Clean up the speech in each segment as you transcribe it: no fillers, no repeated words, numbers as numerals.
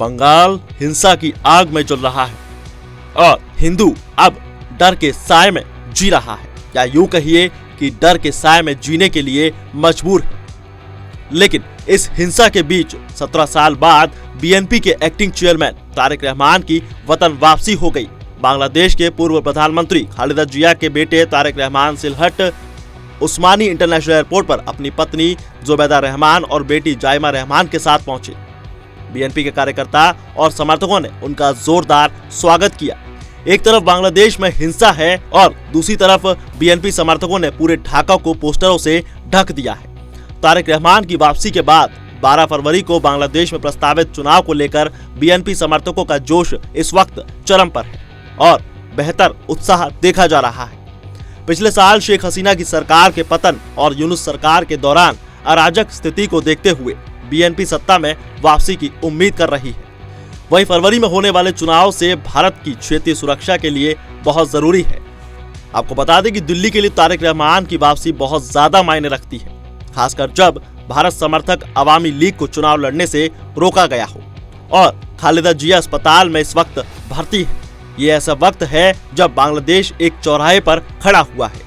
बंगाल हिंसा की आग में जल रहा है और हिंदू अब डर के साए में जी रहा है, या यूं कहिए कि डर के साए में जीने के लिए मजबूर है। लेकिन इस हिंसा के बीच 17 साल बाद बीएनपी के एक्टिंग चेयरमैन तारिक रहमान की वतन वापसी हो गई। बांग्लादेश के पूर्व प्रधानमंत्री खालिदा जिया के बेटे तारिक रहमान सिलहट उस्मानी इंटरनेशनल एयरपोर्ट पर अपनी पत्नी जुबैदा रहमान और बेटी जाइमा रहमान के साथ पहुंचे। बीएनपी के कार्यकर्ता और समर्थकों ने उनका जोरदार स्वागत किया। एक तरफ बांग्लादेश में हिंसा है और दूसरी तरफ बीएनपी समर्थकों ने पूरे ढाका को पोस्टरों से ढक दिया है। तारिक रहमान की वापसी के बाद 12 फरवरी को बांग्लादेश में प्रस्तावित चुनाव को लेकर बीएनपी समर्थकों का जोश इस वक्त चरम पर है और बेहतर उत्साह देखा जा रहा है। पिछले साल शेख हसीना की सरकार के पतन और यूनुस सरकार के दौरान अराजक स्थिति को देखते हुए बीएनपी सत्ता में वापसी की उम्मीद कर रही है। वहीं फरवरी में होने वाले चुनाव से भारत की क्षेत्रीय सुरक्षा के लिए बहुत जरूरी है। आपको बता दें कि दिल्ली के लिए तारिक रहमान की वापसी बहुत ज्यादा मायने रखती है, खासकर जब भारत समर्थक अवामी लीग को चुनाव लड़ने से रोका गया हो और खालिदा जिया अस्पताल में इस वक्त भर्ती है। ये ऐसा वक्त है जब बांग्लादेश एक चौराहे पर खड़ा हुआ है,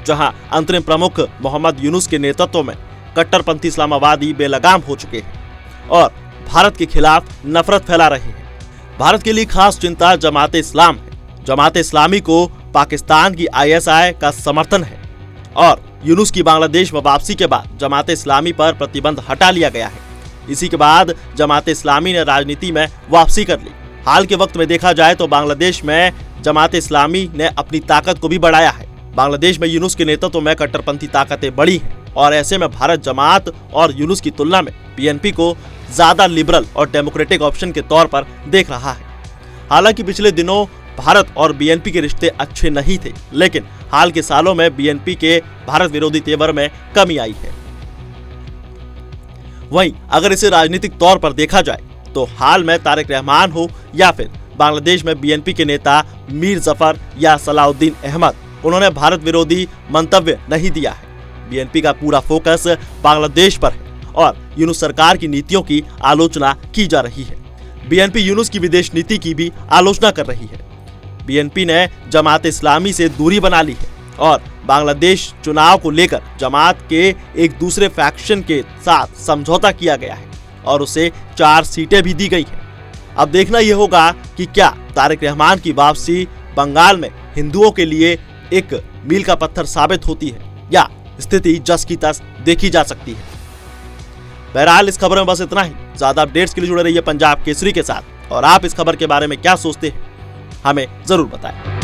जहां अंतरिम प्रमुख मोहम्मद यूनुस के नेतृत्व में कट्टरपंथी इस्लामावादी बेलगाम हो चुके हैं और भारत के खिलाफ नफरत फैला रहे हैं। भारत के लिए खास चिंता जमात इस्लाम है। जमात इस्लामी को पाकिस्तान की आईएसआई का समर्थन है और यूनुस की बांग्लादेश में वापसी के बाद जमात इस्लामी पर प्रतिबंध हटा लिया गया है। इसी के बाद जमात इस्लामी ने राजनीति में वापसी कर ली। हाल के वक्त में देखा जाए तो बांग्लादेश में जमात इस्लामी ने अपनी ताकत को भी बढ़ाया है। बांग्लादेश में यूनुस के नेतृत्व में कट्टरपंथी ताकतें बढ़ी हैं और ऐसे में भारत जमात और यूनुस की तुलना में बीएनपी को ज्यादा लिबरल और डेमोक्रेटिक ऑप्शन के तौर पर देख रहा है। हालांकि पिछले दिनों भारत और बीएनपी के रिश्ते अच्छे नहीं थे, लेकिन हाल के सालों में बीएनपी के भारत विरोधी तेवर में कमी आई है। वहीं अगर इसे राजनीतिक तौर पर देखा जाए तो हाल में तारिक रहमान हो या फिर बांग्लादेश में बीएनपी के नेता मीर जफर या सलाउद्दीन अहमद, उन्होंने भारत विरोधी मंतव्य नहीं दिया है। बीएनपी का पूरा फोकस बांग्लादेश पर है और यूनुस सरकार की नीतियों की आलोचना की जा रही है। बीएनपी यूनुस की विदेश नीति की भी आलोचना कर रही है। बीएनपी ने जमात इस्लामी से दूरी बना ली है और बांग्लादेश चुनाव को लेकर जमात के एक दूसरे फैक्शन के साथ समझौता किया गया है और उसे 4 सीटें भी दी गई है। अब देखना यह होगा कि क्या तारिक रहमान की वापसी बंगाल में हिंदुओं के लिए एक मील का पत्थर साबित होती है या स्थिति जस की तस देखी जा सकती है। बहरहाल इस खबर में बस इतना ही। ज्यादा अपडेट्स के लिए जुड़े रहिए पंजाब केसरी के साथ और आप इस खबर के बारे में क्या सोचते हैं हमें जरूर बताएं।